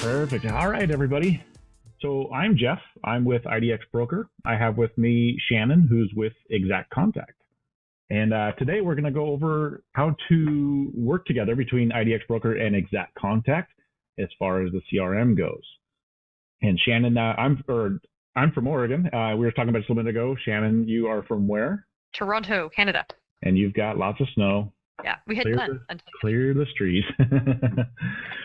Perfect. All right, everybody. So I'm Jeff. I'm with IDX Broker. I have with me Shannon, who's with IXACT Contact. And today we're going to go over how to work together between IDX Broker and IXACT Contact as far as the CRM goes. And Shannon, I'm from Oregon. We were talking about this a little bit ago. Shannon, you are from where? Toronto, Canada. And you've got lots of snow. Yeah, we had none. Clear the streets.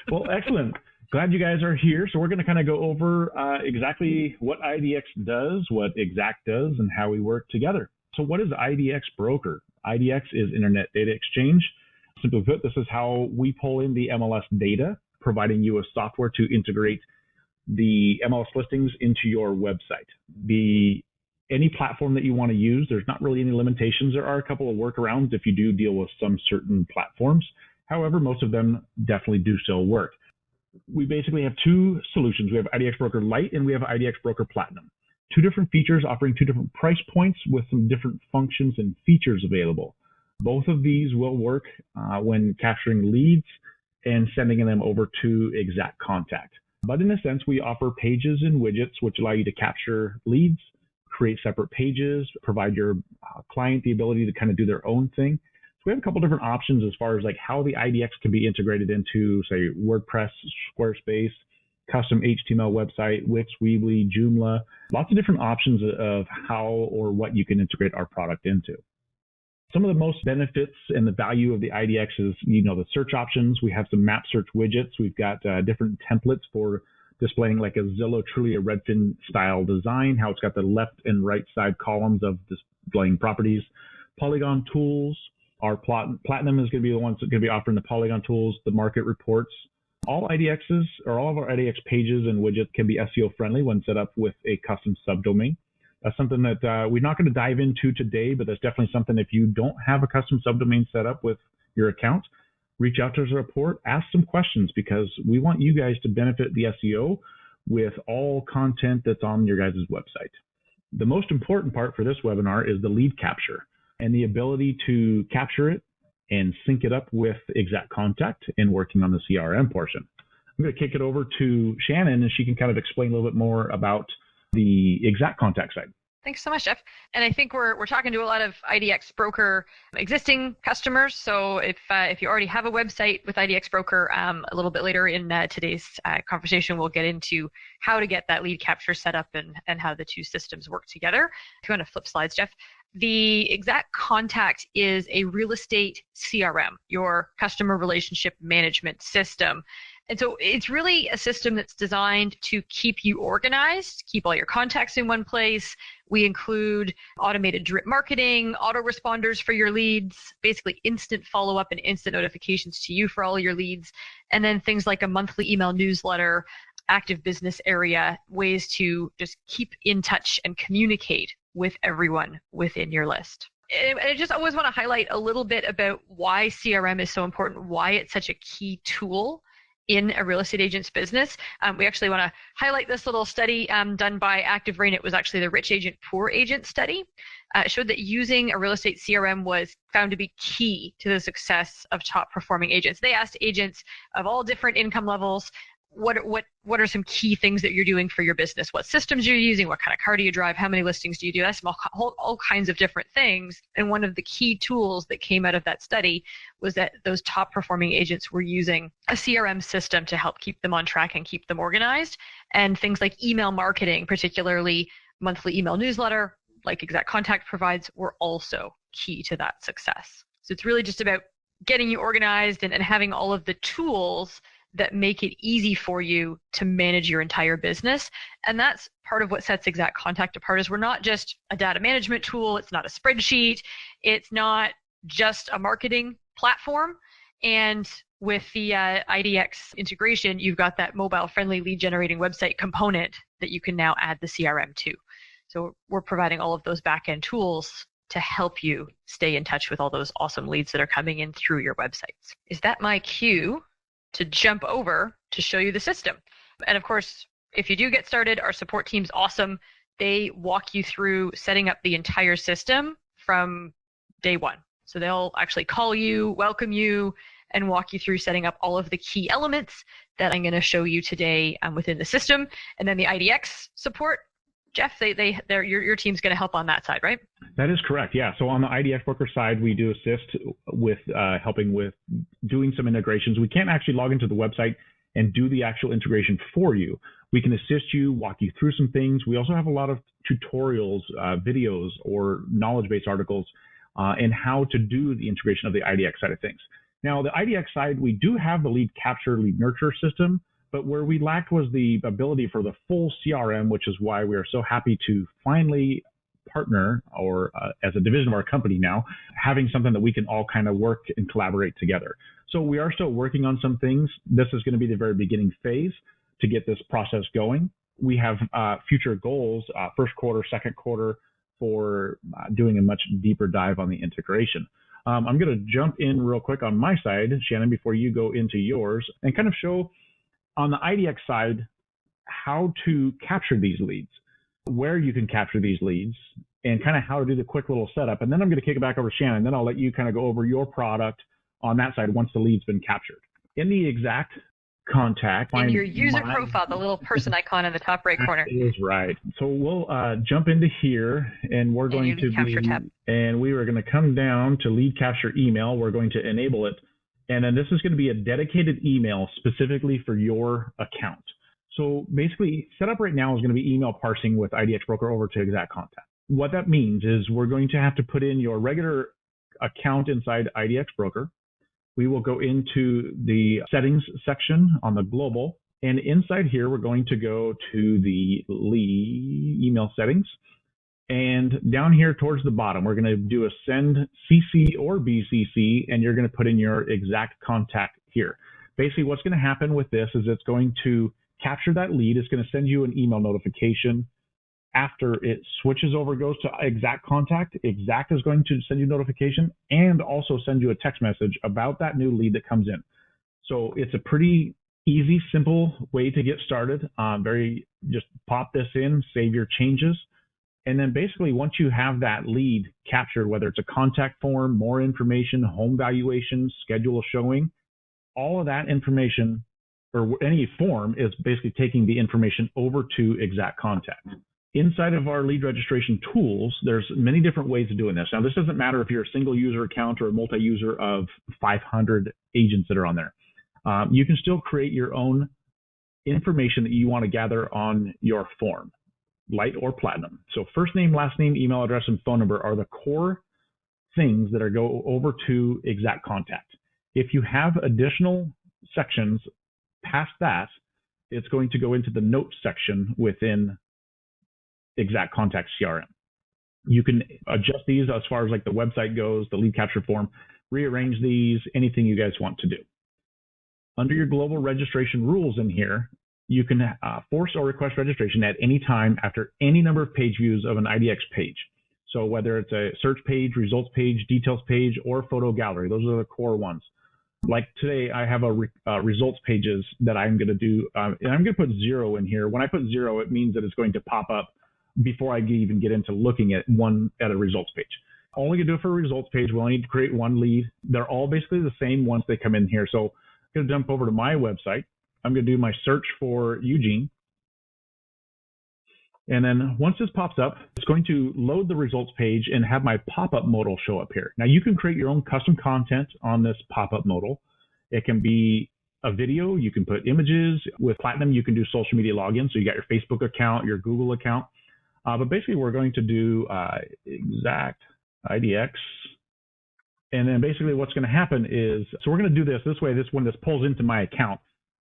Well, excellent. Glad you guys are here. So we're going to kind of go over exactly what IDX does, what IXACT does, and how we work together. So what is IDX Broker? IDX is Internet Data Exchange. Simply put, this is how we pull in the MLS data, providing you a software to integrate the MLS listings into your website. Any platform that you want to use, there's not really any limitations. There are a couple of workarounds if you do deal with some certain platforms. However, most of them definitely do still work. We basically have two solutions. We have IDX Broker Lite and we have IDX Broker Platinum. Two different features offering two different price points with some different functions and features available. Both of these will work when capturing leads and sending them over to IXACT Contact. But in a sense, we offer pages and widgets which allow you to capture leads, create separate pages, provide your client the ability to kind of do their own thing. So we have a couple different options as far as like how the IDX can be integrated into, say, WordPress, Squarespace, custom HTML website, Wix, Weebly, Joomla, lots of different options of how or what you can integrate our product into. Some of the most benefits and the value of the IDX is, the search options. We have some map search widgets. We've got different templates for displaying like a Zillow, truly a Redfin style design, how it's got the left and right side columns of displaying properties. Polygon tools. Our Platinum is going to be the ones that are going to be offering the Polygon tools, the market reports. All of our IDX pages and widgets can be SEO friendly when set up with a custom subdomain. That's something that we're not going to dive into today, but that's definitely something if you don't have a custom subdomain set up with your account, reach out to us at report, ask some questions because we want you guys to benefit the SEO with all content that's on your guys' website. The most important part for this webinar is the lead capture and the ability to capture it and sync it up with IXACT Contact and working on the CRM portion. I'm going to kick it over to Shannon and she can kind of explain a little bit more about the IXACT Contact side. Thanks so much, Jeff. And I think we're talking to a lot of IDX Broker existing customers. So if you already have a website with IDX Broker, a little bit later in today's conversation, we'll get into how to get that lead capture set up and how the two systems work together. If you want to flip slides, Jeff. The IXACT Contact is a real estate CRM, your customer relationship management system. And so it's really a system that's designed to keep you organized, keep all your contacts in one place. We include automated drip marketing, autoresponders for your leads, basically instant follow-up and instant notifications to you for all your leads, and then things like a monthly email newsletter, active business area, ways to just keep in touch and communicate with everyone within your list. And I just always want to highlight a little bit about why CRM is so important, why it's such a key tool in a real estate agent's business. We actually want to highlight this little study done by Active Rain. It was actually the Rich Agent, Poor Agent study. It showed that using a real estate CRM was found to be key to the success of top performing agents. They asked agents of all different income levels, what are some key things that you're doing for your business? What systems you're using? What kind of car do you drive? How many listings do you do? That's all kinds of different things. And one of the key tools that came out of that study was that those top performing agents were using a CRM system to help keep them on track and keep them organized. And things like email marketing, particularly monthly email newsletter, like IXACT Contact provides, were also key to that success. So it's really just about getting you organized and having all of the tools that make it easy for you to manage your entire business. And that's part of what sets IXACT Contact apart is we're not just a data management tool. It's not a spreadsheet. It's not just a marketing platform. And with the IDX integration, you've got that mobile-friendly lead generating website component that you can now add the CRM to. So we're providing all of those back-end tools to help you stay in touch with all those awesome leads that are coming in through your websites. Is that my cue to jump over to show you the system? And of course, if you do get started, our support team's awesome. They walk you through setting up the entire system from day one. So they'll actually call you, welcome you, and walk you through setting up all of the key elements that I'm going to show you today within the system. And then the IDX support, Jeff, your team's going to help on that side, right? That is correct. Yeah. So on the IDX Broker side, we do assist with helping with doing some integrations. We can't actually log into the website and do the actual integration for you. We can assist you, walk you through some things. We also have a lot of tutorials, videos, or knowledge-based articles in how to do the integration of the IDX side of things. Now, the IDX side, we do have the lead capture, lead nurture system, but where we lacked was the ability for the full CRM, which is why we are so happy to finally partner, or as a division of our company now, having something that we can all kind of work and collaborate together. So we are still working on some things. This is going to be the very beginning phase to get this process going. We have future goals, first quarter, second quarter, for doing a much deeper dive on the integration. I'm going to jump in real quick on my side, Shannon, before you go into yours, and kind of show on the IDX side how to capture these leads, where you can capture these leads, and kind of how to do the quick little setup. And then I'm going to kick it back over to Shannon, and then I'll let you kind of go over your product on that side once the lead's been captured. In the IXACT Contact, in your user profile, the little person icon in the top right corner. Is right. So we'll jump into here, and we're going to we are going to come down to lead capture email. We're going to enable it, and then this is going to be a dedicated email specifically for your account. So basically, setup right now is going to be email parsing with IDX Broker over to IXACT Contact. What that means is we're going to have to put in your regular account inside IDX Broker. We will go into the settings section on the global, and inside here, we're going to go to the lead email settings. And down here towards the bottom, we're going to do a send CC or BCC, and you're going to put in your IXACT Contact here. Basically, what's going to happen with this is it's going to capture that lead. It's going to send you an email notification. After it switches over, goes to IXACT Contact, IXACT is going to send you a notification and also send you a text message about that new lead that comes in. So it's a pretty easy, simple way to get started. Just pop this in, save your changes. And then basically once you have that lead captured, whether it's a contact form, more information, home valuation, schedule showing, all of that information or any form is basically taking the information over to IXACT Contact. Inside of our lead registration tools, there's many different ways of doing this. Now, this doesn't matter if you're a single user account or a multi-user of 500 agents that are on there. You can still create your own information that you want to gather on your form, Lite or Platinum. So first name, last name, email address, and phone number are the core things that go over to IXACT Contact. If you have additional sections past that, it's going to go into the notes section within IXACT Contact CRM. You can adjust these as far as like the website goes, the lead capture form, rearrange these, anything you guys want to do. Under your global registration rules in here, you can force or request registration at any time after any number of page views of an IDX page. So whether it's a search page, results page, details page, or photo gallery, those are the core ones. Like today, I have a results pages that I'm going to do, and I'm going to put 0 in here. When I put 0, it means that it's going to pop up before I even get into looking at a results page. Only going to do it for a results page. We only need to create one lead. They're all basically the same once they come in here. So I'm going to jump over to my website. I'm going to do my search for Eugene. And then once this pops up, it's going to load the results page and have my pop-up modal show up here. Now you can create your own custom content on this pop-up modal. It can be a video. You can put images. With Platinum, you can do social media login. So you got your Facebook account, your Google account. But basically, we're going to do IXACT IDX. And then basically what's going to happen is, so we're going to do this way. When this pulls into my account,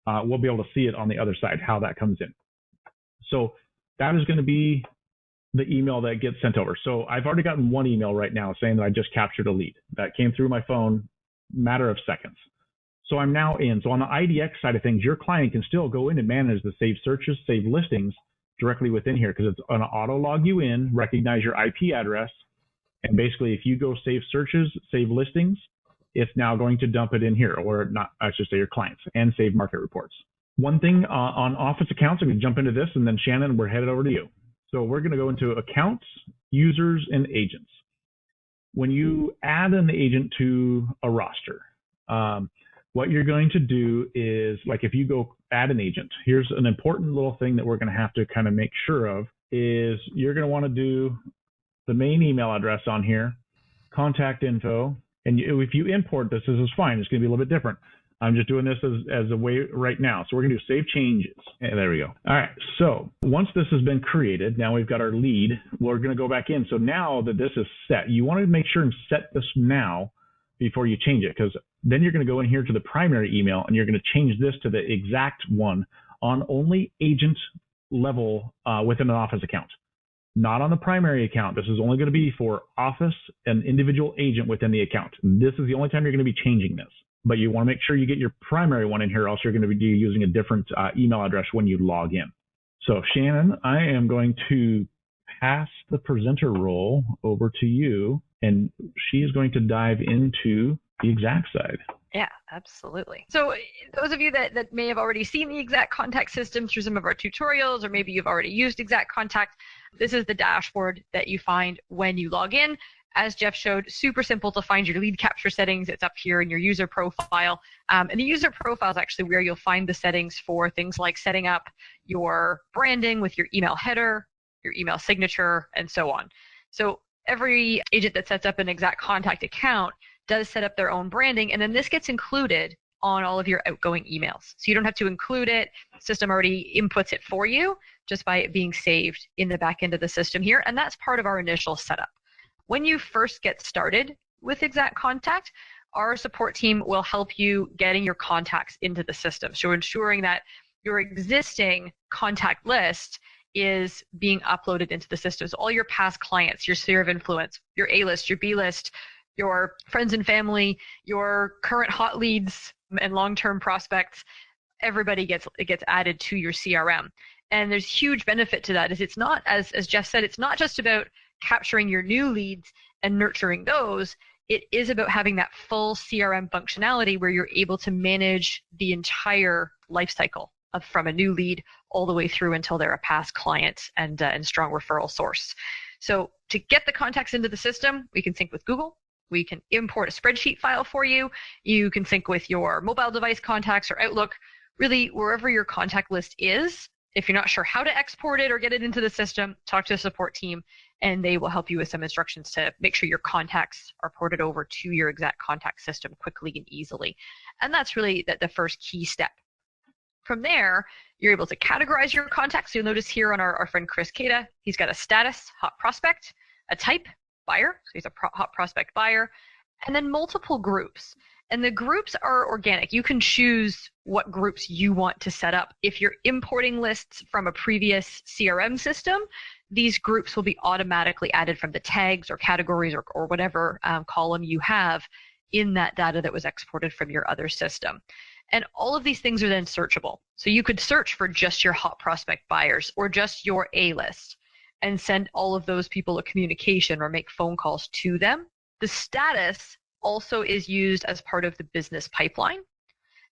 we'll be able to see it on the other side, how that comes in. So that is going to be the email that gets sent over. So I've already gotten one email right now saying that I just captured a lead. That came through my phone, matter of seconds. So I'm now in. So on the IDX side of things, your client can still go in and manage the save searches, save listings directly within here, because it's going to auto log you in, recognize your IP address, and basically if you go save searches, save listings, it's now going to dump it in here, or not, I should say your clients, and save market reports. One thing on office accounts, I'm going to jump into this, and then Shannon, we're headed over to you. So we're going to go into accounts, users, and agents. When you add an agent to a roster, what you're going to do is, like if you go add an agent, here's an important little thing that we're going to have to kind of make sure of is you're going to want to do the main email address on here, contact info, and if you import this is fine. It's going to be a little bit different. I'm just doing this as a way right now. So we're going to do save changes. And there we go. All right. So once this has been created, now we've got our lead. We're going to go back in. So now that this is set, you want to make sure and set this now before you change it, because then you're going to go in here to the primary email and you're going to change this to the exact one on only agent level within an office account, not on the primary account. This is only going to be for office and individual agent within the account. This is the only time you're going to be changing this. But you want to make sure you get your primary one in here, else you're going to be using a different email address when you log in. So Shannon, I am going to pass the presenter role over to you, and she is going to dive into the IXACT side. Yeah, absolutely. So those of you that may have already seen the IXACT Contact system through some of our tutorials, or maybe you've already used IXACT Contact, this is the dashboard that you find when you log in. As Jeff showed, super simple to find your lead capture settings. It's up here in your user profile. And the user profile is actually where you'll find the settings for things like setting up your branding with your email header, your email signature, and so on. So every agent that sets up an IXACT Contact account does set up their own branding, and then this gets included on all of your outgoing emails. So you don't have to include it. The system already inputs it for you just by it being saved in the back end of the system here, and that's part of our initial setup. When you first get started with IXACT Contact, our support team will help you getting your contacts into the system. So ensuring that your existing contact list is being uploaded into the system. So all your past clients, your sphere of influence, your A-list, your B-list, your friends and family, your current hot leads and long-term prospects, everybody gets added to your CRM. And there's huge benefit to that. Is it's not, as Jeff said, it's not just about capturing your new leads and nurturing those. It is about having that full CRM functionality where you're able to manage the entire life cycle from a new lead all the way through until they're a past client and strong referral source. So to get the contacts into the system, we can sync with Google. We can import a spreadsheet file for you. You can sync with your mobile device contacts or Outlook, really wherever your contact list is. If you're not sure how to export it or get it into the system, talk to a support team, and they will help you with some instructions to make sure your contacts are ported over to your IXACT Contact system quickly and easily. And that's really the first key step. From there, you're able to categorize your contacts. You'll notice here on our friend Chris Cada, he's got a status, hot prospect, a type, buyer, so he's a hot prospect buyer, and then multiple groups. And the groups are organic. You can choose what groups you want to set up. If you're importing lists from a previous CRM system, these groups will be automatically added from the tags or categories or whatever column you have in that data that was exported from your other system. And all of these things are then searchable. So you could search for just your hot prospect buyers or just your A-list and send all of those people a communication or make phone calls to them. The status also is used as part of the business pipeline.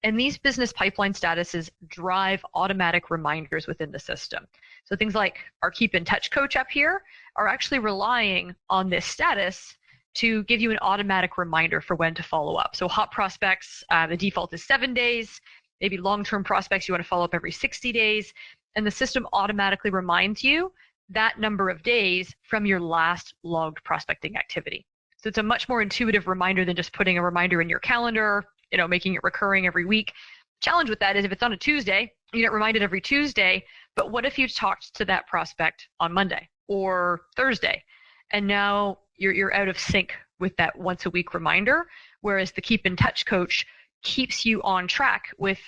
And these business pipeline statuses drive automatic reminders within the system. So things like our Keep in Touch coach up here are actually relying on this status to give you an automatic reminder for when to follow up. So hot prospects, the default is 7 days. Maybe long-term prospects, you want to follow up every 60 days. And the system automatically reminds you that number of days from your last logged prospecting activity. So it's a much more intuitive reminder than just putting a reminder in your calendar, making it recurring every week. Challenge with that is if it's on a Tuesday, you get reminded every Tuesday, but what if you talked to that prospect on Monday or Thursday? And now you're out of sync with that once a week reminder, whereas the Keep in Touch coach keeps you on track with,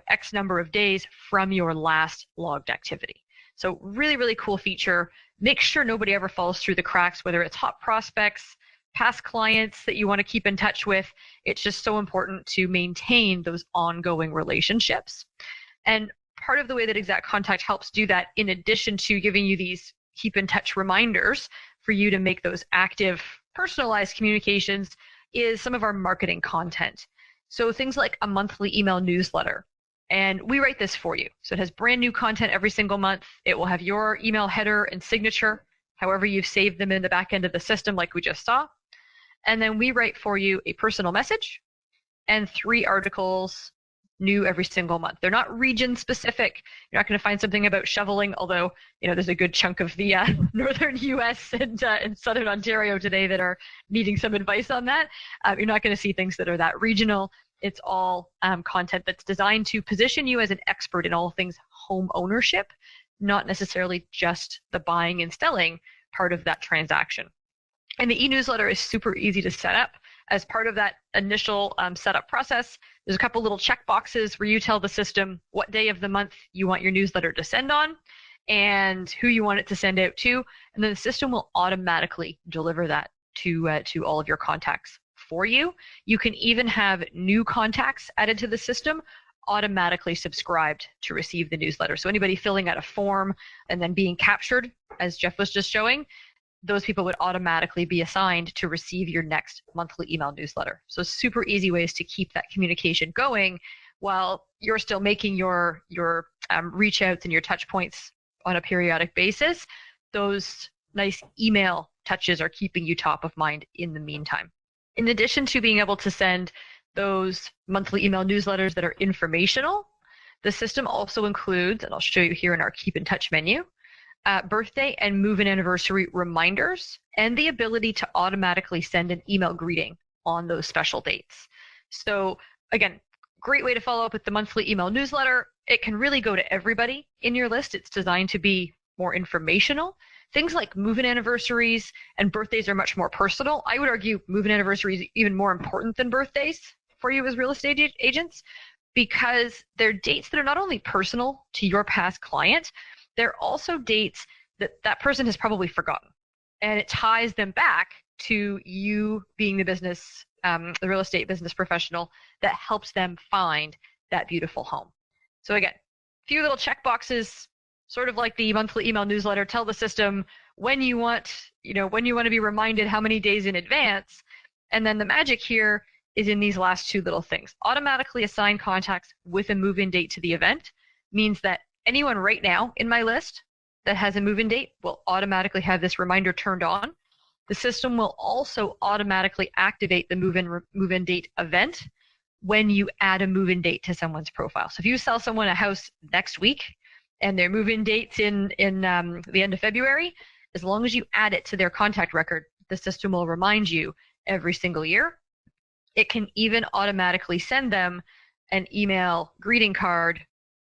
X number of days from your last logged activity. So really, really cool feature. Make sure nobody ever falls through the cracks, whether it's hot prospects, past clients that you want to keep in touch with. It's just so important to maintain those ongoing relationships. And part of the way that IXACT Contact helps do that, in addition to giving you these keep in touch reminders for you to make those active, personalized communications, is some of our marketing content. So things like a monthly email newsletter. And we write this for you. So it has brand new content every single month. It will have your email header and signature, however you've saved them in the back end of the system like we just saw. And then we write for you a personal message, and 3 articles new every single month. They're not region specific. You're not going to find something about shoveling, although there's a good chunk of the northern U.S. and southern Ontario today that are needing some advice on that. You're not going to see things that are that regional. It's all content that's designed to position you as an expert in all things home ownership, not necessarily just the buying and selling part of that transaction. And the e-newsletter is super easy to set up. As part of that initial setup process, there's a couple little check boxes where you tell the system what day of the month you want your newsletter to send on and who you want it to send out to, and then the system will automatically deliver that to all of your contacts for you. You can even have new contacts added to the system automatically subscribed to receive the newsletter. So anybody filling out a form and then being captured, as Jeff was just showing, those people would automatically be assigned to receive your next monthly email newsletter. So super easy ways to keep that communication going while you're still making your reach outs and your touch points on a periodic basis. Those nice email touches are keeping you top of mind in the meantime. In addition to being able to send those monthly email newsletters that are informational, the system also includes, and I'll show you here in our Keep in Touch menu, birthday and move-in anniversary reminders, and the ability to automatically send an email greeting on those special dates. So again, great way to follow up with the monthly email newsletter. It can really go to everybody in your list. It's designed to be more informational. Things like move-in anniversaries and birthdays are much more personal. I would argue move-in anniversaries are even more important than birthdays for you as real estate agents, because they're dates that are not only personal to your past client, they're also dates that that person has probably forgotten. And it ties them back to you being the business, the real estate business professional that helps them find that beautiful home. So again, a few little check boxes, sort of like the monthly email newsletter. Tell the system when you want to be reminded how many days in advance. And then the magic here is in these last 2 little things. Automatically assign contacts with a move-in date to the event means that anyone right now in my list that has a move-in date will automatically have this reminder turned on. The system will also automatically activate the move-in date event when you add a move-in date to someone's profile. So if you sell someone a house next week and their move-in date's in the end of February, as long as you add it to their contact record, the system will remind you every single year. It can even automatically send them an email greeting card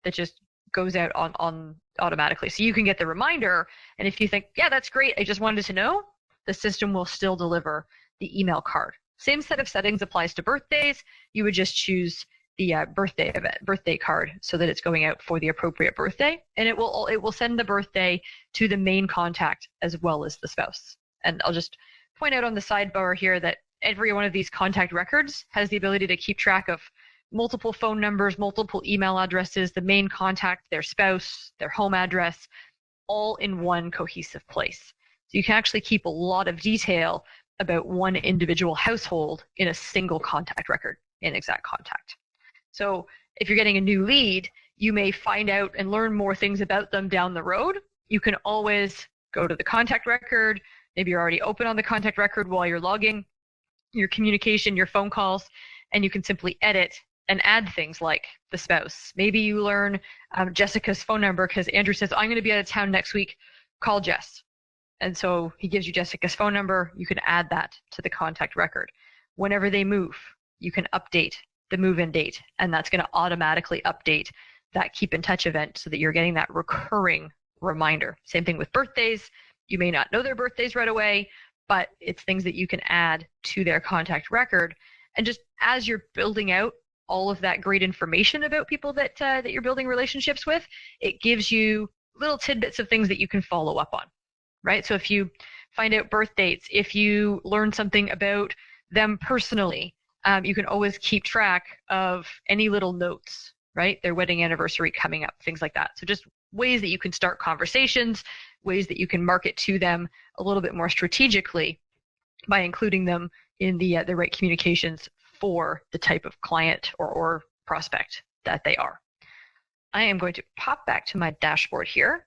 that just goes out on automatically. So you can get the reminder, and if you think, yeah, that's great, I just wanted to know, the system will still deliver the email card. Same set of settings applies to birthdays. You would just choose the birthday card so that it's going out for the appropriate birthday, and it will send the birthday to the main contact as well as the spouse. And I'll just point out on the sidebar here that every one of these contact records has the ability to keep track of multiple phone numbers, multiple email addresses, the main contact, their spouse, their home address, all in one cohesive place. So you can actually keep a lot of detail about one individual household in a single contact record in IXACT Contact. So if you're getting a new lead, you may find out and learn more things about them down the road. You can always go to the contact record. Maybe you're already open on the contact record while you're logging your communication, your phone calls, and you can simply edit and add things like the spouse. Maybe you learn Jessica's phone number because Andrew says, I'm going to be out of town next week, call Jess. And so he gives you Jessica's phone number. You can add that to the contact record. Whenever they move, you can update the move-in date, and that's going to automatically update that keep in touch event so that you're getting that recurring reminder. Same thing with birthdays. You may not know their birthdays right away, but it's things that you can add to their contact record. And just as you're building out all of that great information about people that you're building relationships with, it gives you little tidbits of things that you can follow up on, right? So if you find out birth dates, if you learn something about them personally, you can always keep track of any little notes, right? Their wedding anniversary coming up, things like that. So just ways that you can start conversations, ways that you can market to them a little bit more strategically by including them in the right communications for the type of client or prospect that they are. I am going to pop back to my dashboard here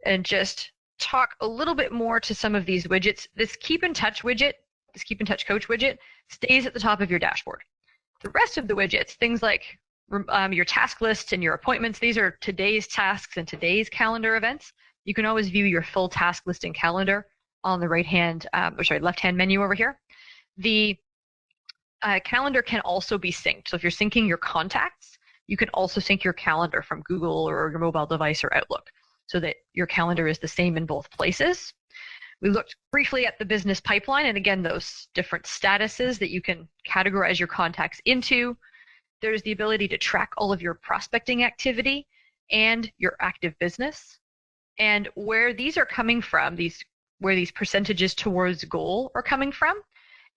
and just talk a little bit more to some of these widgets. This Keep in Touch widget, this Keep in Touch Coach widget, stays at the top of your dashboard. The rest of the widgets, things like your task lists and your appointments, these are today's tasks and today's calendar events. You can always view your full task list and calendar on the left-hand menu over here. The calendar can also be synced. So if you're syncing your contacts, you can also sync your calendar from Google or your mobile device or Outlook so that your calendar is the same in both places. We looked briefly at the business pipeline, and again, those different statuses that you can categorize your contacts into. There's the ability to track all of your prospecting activity and your active business. And where these are coming from, where these percentages towards goal are coming from,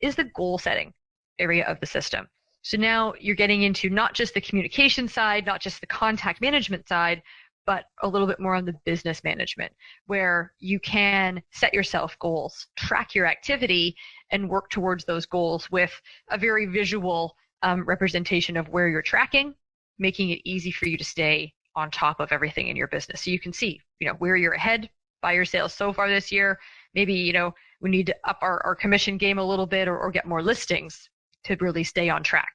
is the goal setting area of the system. So now you're getting into not just the communication side, not just the contact management side, but a little bit more on the business management, where you can set yourself goals, track your activity, and work towards those goals with a very visual representation of where you're tracking, making it easy for you to stay on top of everything in your business. So you can see, where you're ahead by your sales so far this year. Maybe, we need to up our commission game a little bit or get more listings to really stay on track.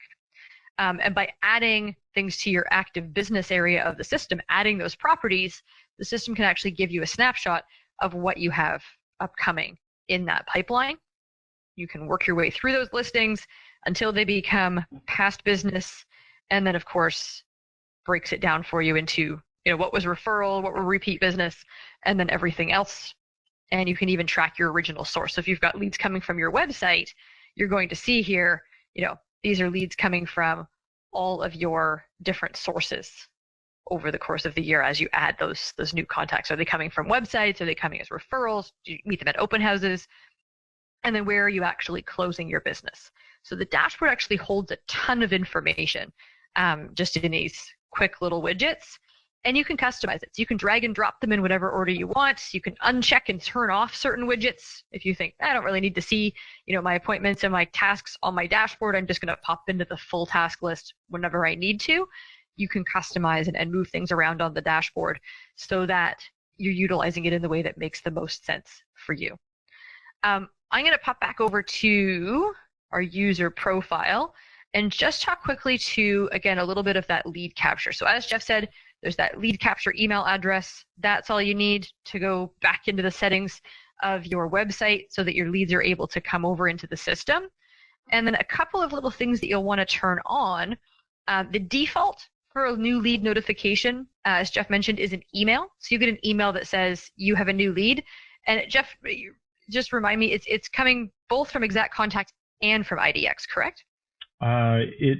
And by adding things to your active business area of the system, adding those properties, the system can actually give you a snapshot of what you have upcoming in that pipeline. You can work your way through those listings until they become past business, and then of course breaks it down for you into what was referral, what were repeat business, and then everything else. And you can even track your original source. So if you've got leads coming from your website, you're going to see here, these are leads coming from all of your different sources over the course of the year as you add those new contacts. Are they coming from websites? Are they coming as referrals? Do you meet them at open houses? And then where are you actually closing your business? So the dashboard actually holds a ton of information just in these quick little widgets. And you can customize it. So you can drag and drop them in whatever order you want. You can uncheck and turn off certain widgets. If you think, I don't really need to see, my appointments and my tasks on my dashboard, I'm just going to pop into the full task list whenever I need to. You can customize and move things around on the dashboard so that you're utilizing it in the way that makes the most sense for you. I'm going to pop back over to our user profile and just talk quickly to, again, a little bit of that lead capture. So as Jeff said, there's that lead capture email address. That's all you need to go back into the settings of your website so that your leads are able to come over into the system. And then a couple of little things that you'll want to turn on. The default for a new lead notification, as Jeff mentioned, is an email. So you get an email that says you have a new lead. And Jeff, just remind me, it's coming both from IXACT Contact and from IDX, correct? It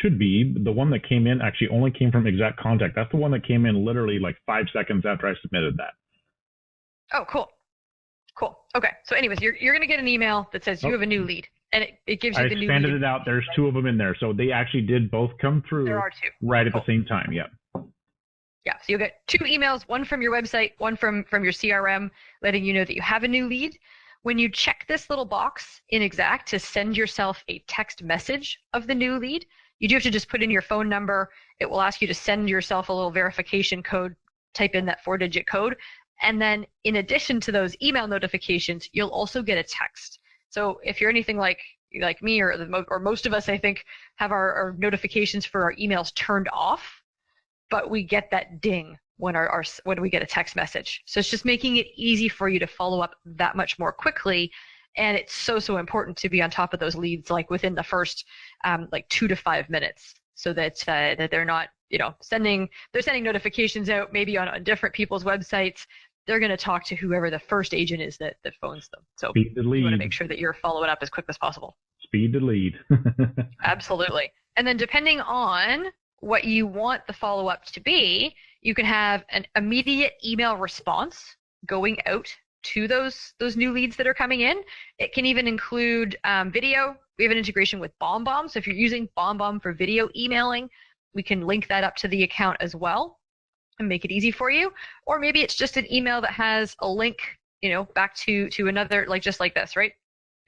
should be. The one that came in actually only came from IXACT Contact. That's the one that came in literally like 5 seconds after I submitted that. Oh, cool. Cool. Okay. So anyways, you're going to get an email that says you have a new lead, and it gives you the new lead. I expanded it out. There's 2 of them in there. So they actually did both come through. There are 2. Right at the same time. Yeah. Yeah. So you'll get 2 emails, one from your website, one from your CRM, letting you know that you have a new lead. When you check this little box in IXACT to send yourself a text message of the new lead, you do have to just put in your phone number. It will ask you to send yourself a little verification code, type in that 4-digit code. And then in addition to those email notifications, you'll also get a text. So if you're anything like me or most of us, I think, have our notifications for our emails turned off, but we get that ding when we get a text message. So it's just making it easy for you to follow up that much more quickly. And it's so important to be on top of those leads, like within the first 2 to 5 minutes, so that they're not, sending notifications out maybe on different people's websites. They're going to talk to whoever the first agent is that phones them. So you want to make sure that you're following up as quick as possible. Speed the lead. Absolutely. And then depending on what you want the follow-up to be, you can have an immediate email response going out to those new leads that are coming in. It can even include video. We have an integration with BombBomb. So if you're using BombBomb for video emailing, we can link that up to the account as well and make it easy for you. Or maybe it's just an email that has a link, back to another, just like this, right?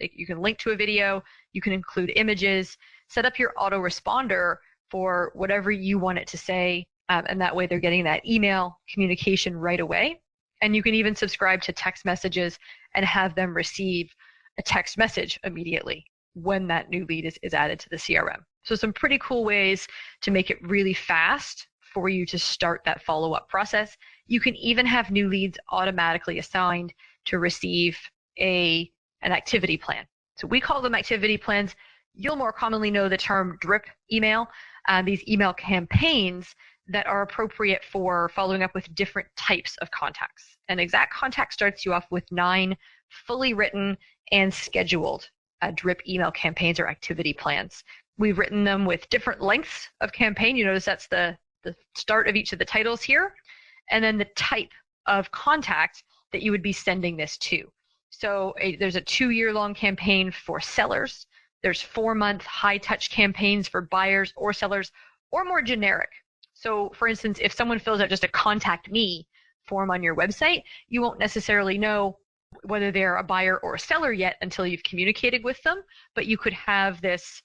You can link to a video, you can include images, set up your autoresponder for whatever you want it to say, and that way they're getting that email communication right away. And you can even subscribe to text messages and have them receive a text message immediately when that new lead is added to the CRM. So some pretty cool ways to make it really fast for you to start that follow-up process. You can even have new leads automatically assigned to receive an activity plan. So we call them activity plans. You'll more commonly know the term drip email, these email campaigns that are appropriate for following up with different types of contacts. An IXACT contact starts you off with 9 fully written and scheduled drip email campaigns or activity plans. We've written them with different lengths of campaign. You notice that's the start of each of the titles here, and then the type of contact that you would be sending this to. So there's a 2-year-long campaign for sellers. There's 4-month high-touch campaigns for buyers or sellers, or more generic. So for instance, if someone fills out just a contact me form on your website, you won't necessarily know whether they're a buyer or a seller yet until you've communicated with them, but you could have this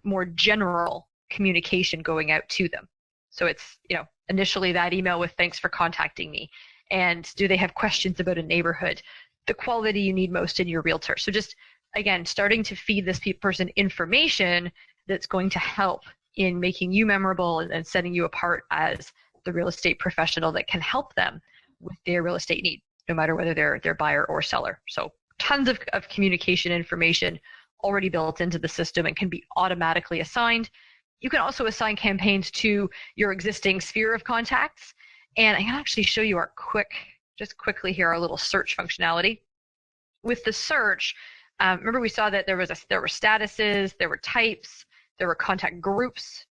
more general communication going out to them. So it's, initially that email with thanks for contacting me. And do they have questions about a neighborhood? The quality you need most in your realtor. So just, again, starting to feed this person information that's going to help in making you memorable and setting you apart as the real estate professional that can help them with their real estate need, no matter whether they're buyer or seller. So tons of communication information already built into the system and can be automatically assigned. You can also assign campaigns to your existing sphere of contacts. And I can actually show you just quickly here, our little search functionality. With the search, remember we saw that there were statuses, there were types, there were contact groups.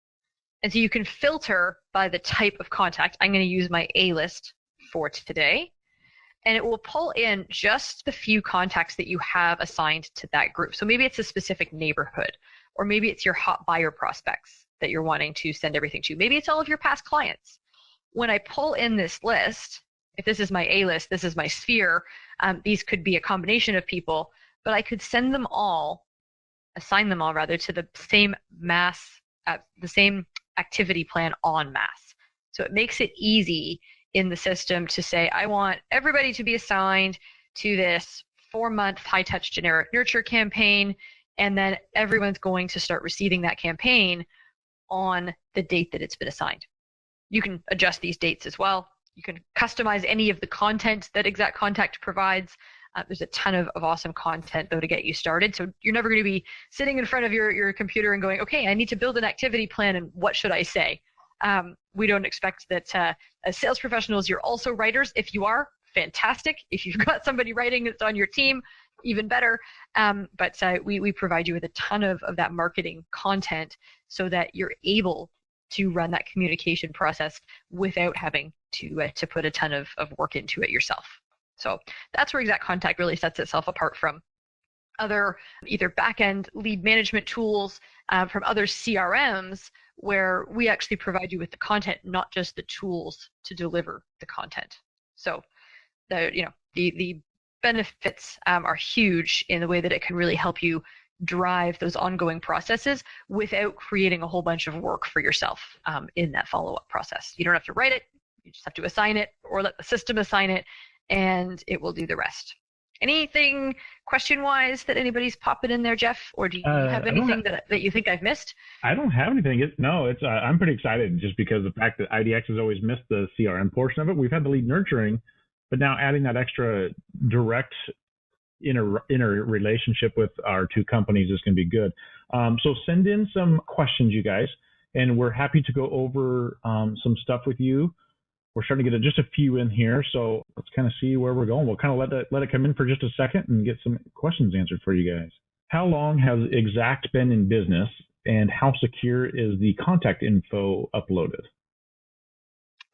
And so you can filter by the type of contact. I'm going to use my A list for today. And it will pull in just the few contacts that you have assigned to that group. So maybe it's a specific neighborhood, or maybe it's your hot buyer prospects that you're wanting to send everything to. Maybe it's all of your past clients. When I pull in this list, if this is my A list, this is my sphere, these could be a combination of people, but I could assign them all to the same the same activity plan en masse. So it makes it easy in the system to say, I want everybody to be assigned to this 4-month high-touch generic nurture campaign, and then everyone's going to start receiving that campaign on the date that it's been assigned. You can adjust these dates as well. You can customize any of the content that IXACT Contact provides. There's a ton of awesome content, though, to get you started. So you're never going to be sitting in front of your computer and going, okay, I need to build an activity plan, and what should I say? We don't expect that as sales professionals, you're also writers. If you are, fantastic. If you've got somebody writing that's on your team, even better. But we provide you with a ton of that marketing content so that you're able to run that communication process without having to put a ton of work into it yourself. So that's where IXACT Contact really sets itself apart from other either back-end lead management tools, from other CRMs, where we actually provide you with the content, not just the tools to deliver the content. So the benefits are huge in the way that it can really help you drive those ongoing processes without creating a whole bunch of work for yourself in that follow-up process. You don't have to write it, you just have to assign it or let the system assign it, and it will do the rest. Anything question-wise that anybody's popping in there, Jeff? Or do you have anything that you think I've missed? I don't have anything. I'm pretty excited just because the fact that IDX has always missed the CRM portion of it. We've had the lead nurturing, but now adding that extra direct inner relationship with our two companies is going to be good. So send in some questions, you guys, and we're happy to go over some stuff with you. We're starting to get just a few in here, so let's kind of see where we're going. We'll kind of let it come in for just a second and get some questions answered for you guys. How long has IXACT been in business, and how secure is the contact info uploaded?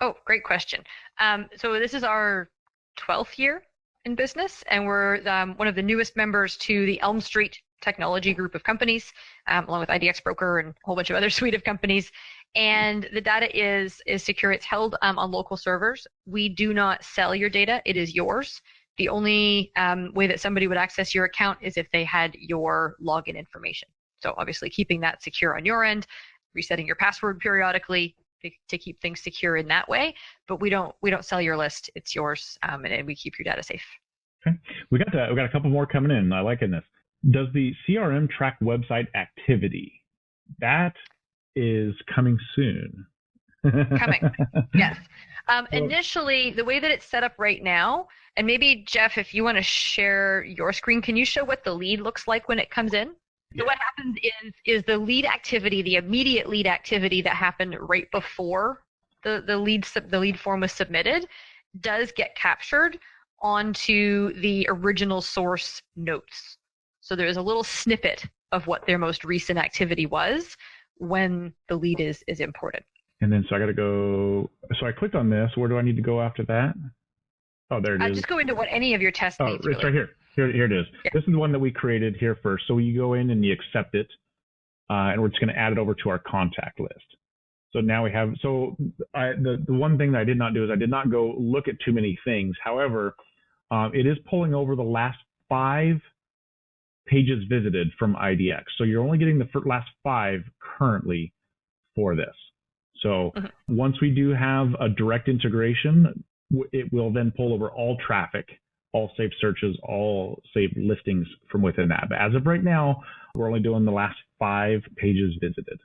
Oh, great question. So this is our 12th year in business, and we're one of the newest members to the Elm Street technology group of companies, along with IDX Broker and a whole bunch of other suite of companies. And the data is secure. It's held on local servers. We do not sell your data. It is yours. The only way that somebody would access your account is if they had your login information. So obviously keeping that secure on your end, resetting your password periodically to keep things secure in that way. But we don't sell your list. It's yours, and we keep your data safe. Okay. We got a couple more coming in. I like this. Does the CRM track website activity? That is coming soon. Coming. Yes. So, Initially, the way that it's set up right now, and maybe Jeff, if you want to share your screen, can you show what the lead looks like when it comes in? yeah. So what happens is the lead activity, the immediate lead activity that happened right before the lead form was submitted, does get captured onto the original source notes. So there's a little snippet of what their most recent activity was when the lead is imported. And then, so I got to go. So I clicked on this. Where do I need to go after that? Oh, there it is. Just go into what any of your test leads. Oh, it's really. Right here. Here it is. Yeah. This is the one that we created here first. So you go in and you accept it, and we're just going to add it over to our contact list. So now we have. So the one thing that I did not do is I did not go look at too many things. However, it is pulling over the last 5 pages visited from IDX. So you're only getting the last 5 currently for this. So once we do have a direct integration, it will then pull over all traffic, all saved searches, all saved listings from within that. But as of right now, we're only doing the last 5 pages visited.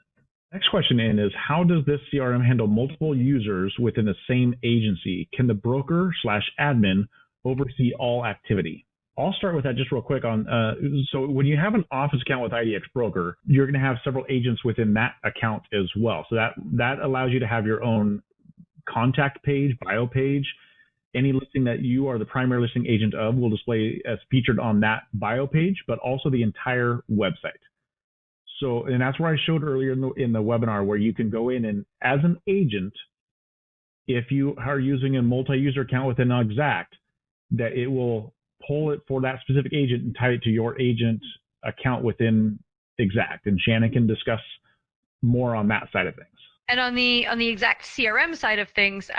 Next question is, how does this CRM handle multiple users within the same agency? Can the broker/admin oversee all activity? I'll start with that just real quick on, so when you have an office account with IDX Broker, you're going to have several agents within that account as well. So that allows you to have your own contact page, bio page. Any listing that you are the primary listing agent of will display as featured on that bio page, but also the entire website. So, and that's where I showed earlier in the webinar where you can go in and as an agent, if you are using a multi-user account within IXACT, that it will pull it for that specific agent and tie it to your agent account within IXACT. And Shannon can discuss more on that side of things. And on the IXACT CRM side of things,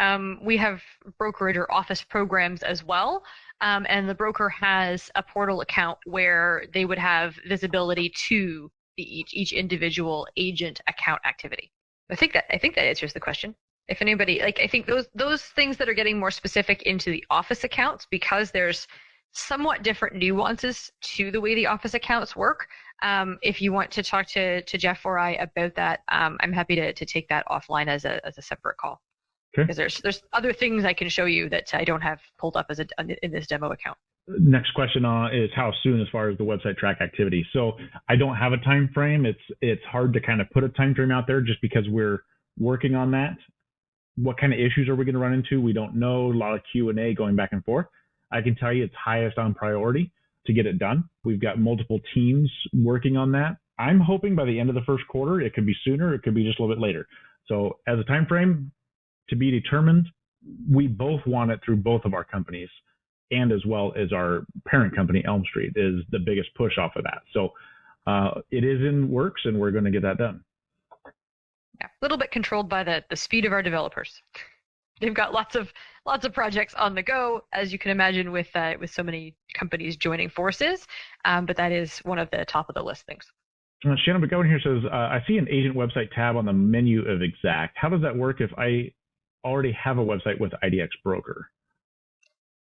we have brokerage or office programs as well. And the broker has a portal account where they would have visibility to each individual agent account activity. I think that answers the question. If anybody, I think those things that are getting more specific into the office accounts, because there's somewhat different nuances to the way the office accounts work. If you want to talk to Jeff or I about that, I'm happy to take that offline as a separate call. Okay. Because there's other things I can show you that I don't have pulled up in this demo account. Next question is how soon as far as the website track activity. So I don't have a time frame. It's hard to kind of put a time frame out there just because we're working on that. What kind of issues are we going to run into? We don't know. A lot of Q&A going back and forth. I can tell you it's highest on priority to get it done. We've got multiple teams working on that. I'm hoping by the end of the first quarter. It could be sooner. It could be just a little bit later. So as a time frame to be determined, we both want it through both of our companies, and as well as our parent company, Elm Street, is the biggest push off of that. So it is in works, and we're going to get that done. Yeah, a little bit controlled by the speed of our developers. They've got lots of projects on the go, as you can imagine, with so many companies joining forces. But that is one of the top of the list things. Shannon, but going here says, I see an agent website tab on the menu of IXACT. How does that work if I already have a website with IDX Broker?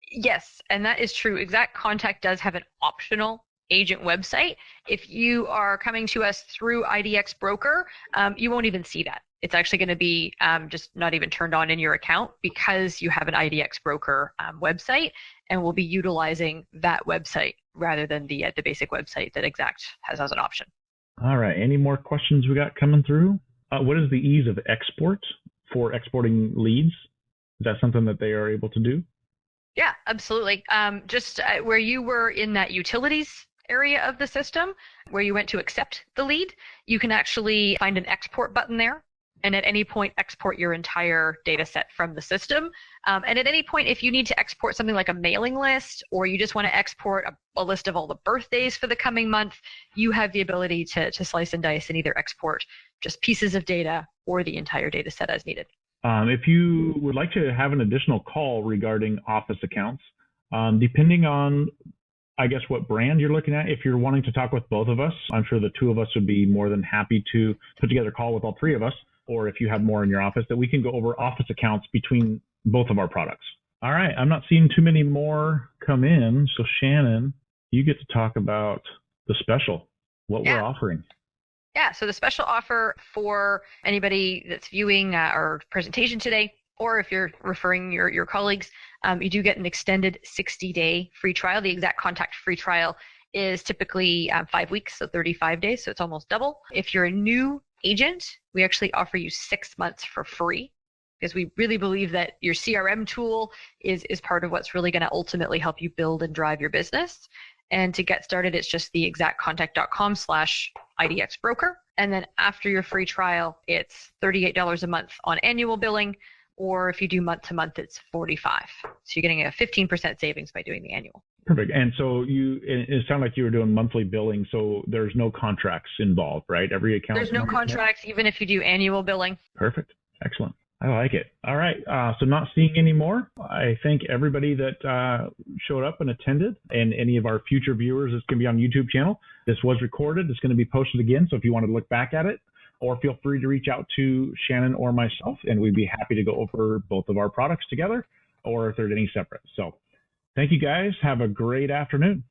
Yes, and that is true. IXACT Contact does have an optional agent website. If you are coming to us through IDX Broker, you won't even see that. It's actually going to be just not even turned on in your account because you have an IDX Broker website, and we'll be utilizing that website rather than the basic website that IXACT has as an option. All right. Any more questions we got coming through? What is the ease of export for exporting leads? Is that something that they are able to do? Yeah, absolutely. Just where you were in that utilities area of the system, where you went to accept the lead, you can actually find an export button there. And at any point, export your entire data set from the system. And at any point, if you need to export something like a mailing list, or you just want to export a list of all the birthdays for the coming month, you have the ability to slice and dice and either export just pieces of data or the entire data set as needed. If you would like to have an additional call regarding office accounts, depending on, I guess, what brand you're looking at, if you're wanting to talk with both of us, I'm sure the two of us would be more than happy to put together a call with all three of us. Or if you have more in your office, that we can go over office accounts between both of our products. All right, I'm not seeing too many more come in. So Shannon, you get to talk about the special, what we're offering. Yeah, so the special offer for anybody that's viewing our presentation today, or if you're referring your colleagues, you do get an extended 60-day free trial. The IXACT Contact free trial is typically 5 weeks, so 35 days, so it's almost double. If you're a new agent, we actually offer you 6 months for free, because we really believe that your CRM tool is part of what's really going to ultimately help you build and drive your business. And to get started, it's just the exactcontact.com/IDX Broker. And then after your free trial, it's $38 a month on annual billing, or if you do month to month, it's $45. So you're getting a 15% savings by doing the annual. Perfect. And so it sounded like you were doing monthly billing, so there's no contracts involved, right? Every account. There's no contracts, even if you do annual billing. Perfect. Excellent. I like it. All right. So not seeing any more. I thank everybody that showed up and attended, and any of our future viewers. It's going to be on YouTube channel. This was recorded. It's going to be posted again. So if you want to look back at it, or feel free to reach out to Shannon or myself, and we'd be happy to go over both of our products together, or if they're any separate. So thank you guys. Have a great afternoon.